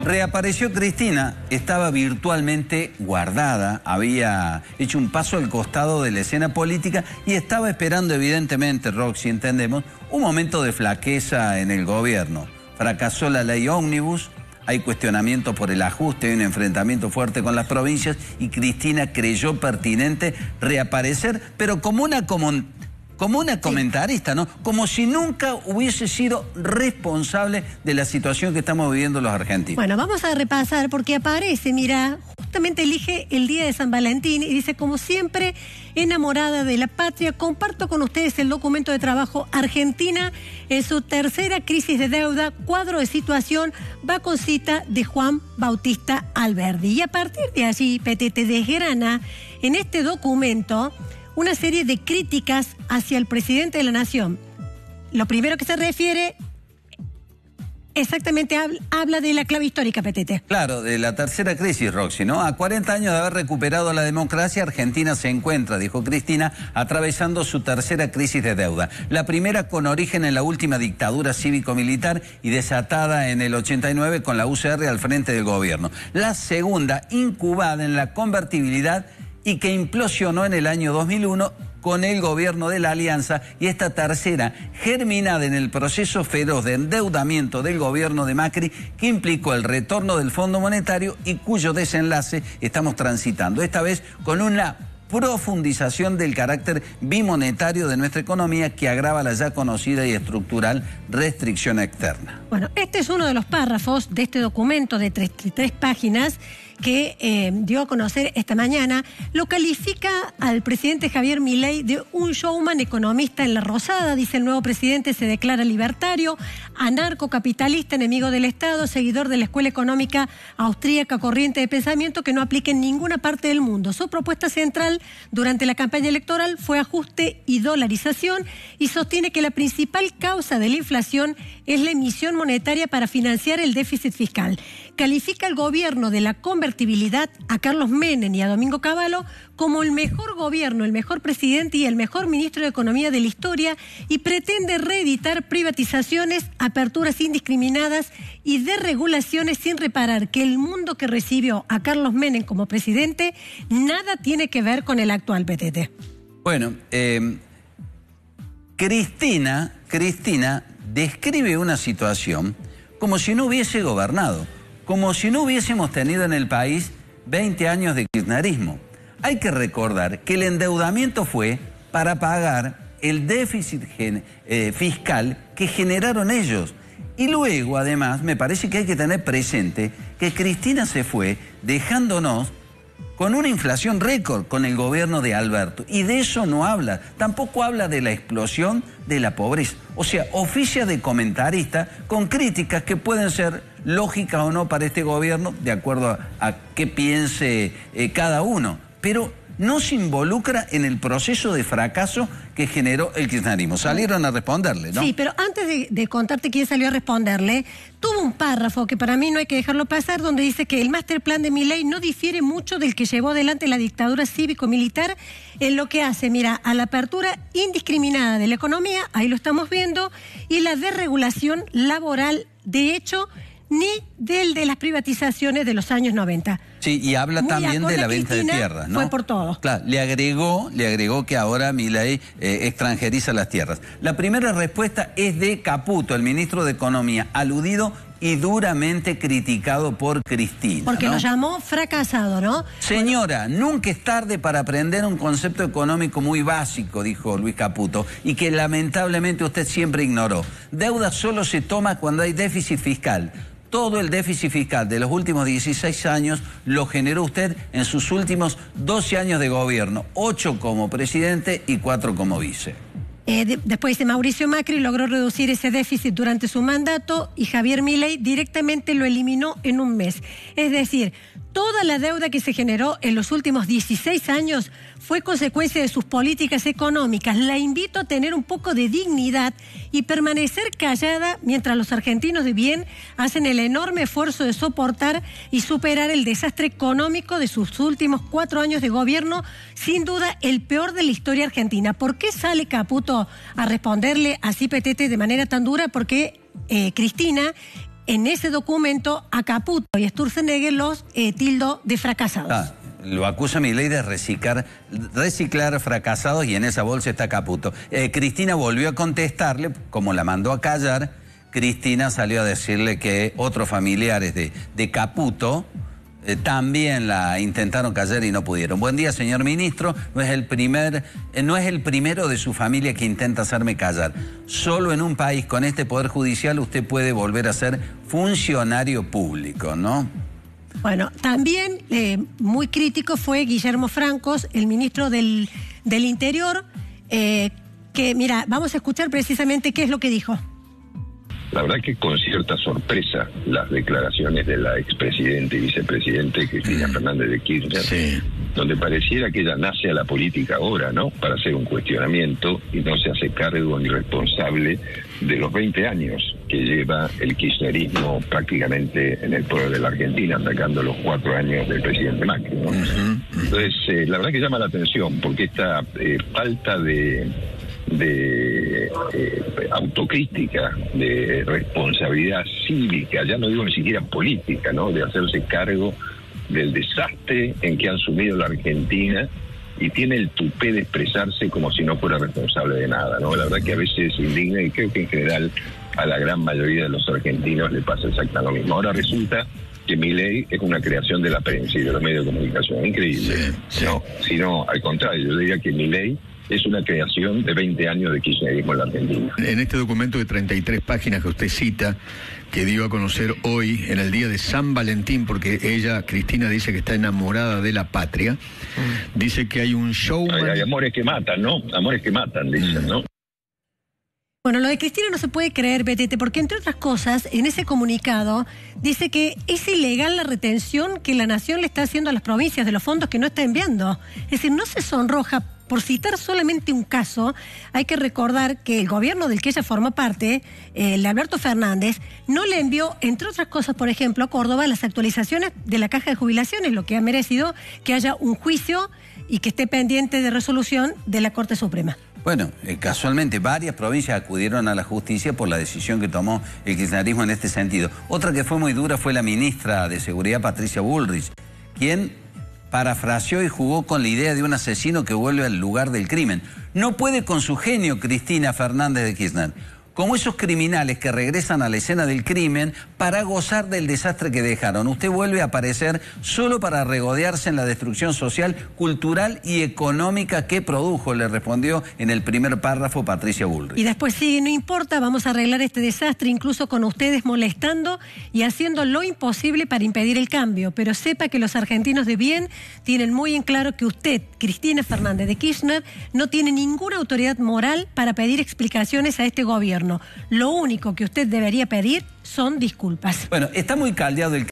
Reapareció Cristina, estaba virtualmente guardada, había hecho un paso al costado de la escena política y estaba esperando evidentemente, Roxy, entendemos, un momento de flaqueza en el gobierno. Fracasó la ley ómnibus, hay cuestionamientos por el ajuste, hay un enfrentamiento fuerte con las provincias y Cristina creyó pertinente reaparecer, pero como una comentarista, ¿no? Como si nunca hubiese sido responsable de la situación que estamos viviendo los argentinos. Bueno, vamos a repasar porque aparece, mira, justamente elige el día de San Valentín y dice, como siempre, enamorada de la patria, comparto con ustedes el documento de trabajo Argentina en su tercera crisis de deuda, cuadro de situación, va con cita de Juan Bautista Alberdi. Y a partir de allí, Petete desgrana en este documento una serie de críticas hacia el presidente de la Nación. Lo primero que se refiere, exactamente habla de la clave histórica, Petete. Claro, de la tercera crisis, Roxy, ¿no? A 40 años de haber recuperado la democracia, Argentina se encuentra, dijo Cristina, atravesando su tercera crisis de deuda. La primera con origen en la última dictadura cívico-militar y desatada en el 89 con la UCR al frente del gobierno. La segunda, incubada en la convertibilidad y que implosionó en el año 2001 con el gobierno de la Alianza, y esta tercera, germinada en el proceso feroz de endeudamiento del gobierno de Macri, que implicó el retorno del Fondo Monetario y cuyo desenlace estamos transitando, esta vez con una profundización del carácter bimonetario de nuestra economía que agrava la ya conocida y estructural restricción externa. Bueno, este es uno de los párrafos de este documento de 33 páginas que dio a conocer esta mañana. Lo califica al presidente Javier Milei de un showman economista en la rosada. Dice: el nuevo presidente se declara libertario, anarcocapitalista, enemigo del Estado, seguidor de la escuela económica austríaca, corriente de pensamiento que no aplica en ninguna parte del mundo. Su propuesta central durante la campaña electoral fue ajuste y dolarización, y sostiene que la principal causa de la inflación es la emisión monetaria para financiar el déficit fiscal. Califica al gobierno de la convertibilidad, a Carlos Menem y a Domingo Cavallo, como el mejor gobierno, el mejor presidente y el mejor ministro de Economía de la historia, y pretende reeditar privatizaciones, aperturas indiscriminadas y desregulaciones sin reparar que el mundo que recibió a Carlos Menem como presidente nada tiene que ver con el actual PTT. Bueno, Cristina describe una situación como si no hubiese gobernado, como si no hubiésemos tenido en el país 20 años de kirchnerismo. Hay que recordar que el endeudamiento fue para pagar el déficit fiscal que generaron ellos. Y luego, además, me parece que hay que tener presente que Cristina se fue dejándonos con una inflación récord con el gobierno de Alberto. Y de eso no habla. Tampoco habla de la explosión de la pobreza. O sea, oficia de comentarista con críticas que pueden ser lógicas o no para este gobierno, de acuerdo a qué piense cada uno. Pero no se involucra en el proceso de fracaso que generó el kirchnerismo. Salieron a responderle, ¿no? Sí, pero antes de contarte quién salió a responderle, tuvo un párrafo que para mí no hay que dejarlo pasar, donde dice que el master plan de Milei no difiere mucho del que llevó adelante la dictadura cívico-militar en lo que hace, mira, a la apertura indiscriminada de la economía, ahí lo estamos viendo, y la desregulación laboral, de hecho, ni del de las privatizaciones de los años 90. Sí, y habla también de la venta de tierras, ¿no? Fue por todo. Claro, le agregó que ahora Milei extranjeriza las tierras. La primera respuesta es de Caputo, el ministro de Economía, aludido y duramente criticado por Cristina, porque ¿no? lo llamó fracasado, ¿no? Señora, nunca es tarde para aprender un concepto económico muy básico, dijo Luis Caputo, y que lamentablemente usted siempre ignoró. Deuda solo se toma cuando hay déficit fiscal. Todo el déficit fiscal de los últimos 16 años lo generó usted en sus últimos 12 años de gobierno, 8 como presidente y 4 como vice. Después de Mauricio Macri logró reducir ese déficit durante su mandato y Javier Milei directamente lo eliminó en un mes. Es decir, toda la deuda que se generó en los últimos 16 años fue consecuencia de sus políticas económicas. La invito a tener un poco de dignidad y permanecer callada mientras los argentinos de bien hacen el enorme esfuerzo de soportar y superar el desastre económico de sus últimos 4 años de gobierno, sin duda el peor de la historia argentina. ¿Por qué sale Caputo a responderle así, Petete, de manera tan dura? Porque Cristina en ese documento a Caputo y Sturzenegger los tildó de fracasados. Lo acusa Milei de reciclar fracasados y en esa bolsa está Caputo. Cristina volvió a contestarle, como la mandó a callar. Cristina salió a decirle que otros familiares de Caputo también la intentaron callar y no pudieron. Buen día, señor ministro. No es el primero de su familia que intenta hacerme callar. Solo en un país con este poder judicial usted puede volver a ser funcionario público, ¿no? Bueno, también muy crítico fue Guillermo Francos, el ministro del Interior, que, mira, vamos a escuchar precisamente qué es lo que dijo. La verdad que con cierta sorpresa las declaraciones de la expresidenta y vicepresidente Cristina Fernández de Kirchner, sí, donde pareciera que ella nace a la política ahora, ¿no?, para hacer un cuestionamiento y no se hace cargo ni responsable de los 20 años que lleva el kirchnerismo prácticamente en el poder de la Argentina, sacando los 4 años del presidente Macri, ¿no? Entonces, la verdad que llama la atención porque esta falta de autocrítica, de responsabilidad cívica, ya no digo ni siquiera política, ¿no?, de hacerse cargo del desastre en que han sumido la Argentina, y tiene el tupé de expresarse como si no fuera responsable de nada, ¿no? La verdad que a veces indigna, y creo que en general a la gran mayoría de los argentinos le pasa exactamente lo mismo. Ahora resulta que Milei es una creación de la prensa y de los medios de comunicación, increíble. Sí, sí. No, sino al contrario, yo diría que Milei es una creación de 20 años de kirchnerismo en la Argentina. En este documento de 33 páginas que usted cita, que dio a conocer hoy, en el día de San Valentín, porque ella, Cristina, dice que está enamorada de la patria, dice que hay un showman... Hay amores que matan, ¿no? Amores que matan, dicen, ¿no? Bueno, lo de Cristina no se puede creer, Betete, porque entre otras cosas, en ese comunicado dice que es ilegal la retención que la Nación le está haciendo a las provincias de los fondos que no está enviando. Es decir, no se sonroja. Por citar solamente un caso, hay que recordar que el gobierno del que ella formó parte, el de Alberto Fernández, no le envió, entre otras cosas, por ejemplo, a Córdoba las actualizaciones de la caja de jubilaciones, lo que ha merecido que haya un juicio y que esté pendiente de resolución de la Corte Suprema. Bueno, casualmente varias provincias acudieron a la justicia por la decisión que tomó el kirchnerismo en este sentido. Otra que fue muy dura fue la ministra de Seguridad, Patricia Bullrich, quien parafraseó y jugó con la idea de un asesino que vuelve al lugar del crimen. No puede con su genio Cristina Fernández de Kirchner, como esos criminales que regresan a la escena del crimen para gozar del desastre que dejaron. Usted vuelve a aparecer solo para regodearse en la destrucción social, cultural y económica que produjo, le respondió en el primer párrafo Patricia Bullrich. Y después sigue, no importa, vamos a arreglar este desastre, incluso con ustedes molestando y haciendo lo imposible para impedir el cambio. Pero sepa que los argentinos de bien tienen muy en claro que usted, Cristina Fernández de Kirchner, no tiene ninguna autoridad moral para pedir explicaciones a este gobierno. Lo único que usted debería pedir son disculpas. Bueno, está muy caldeado el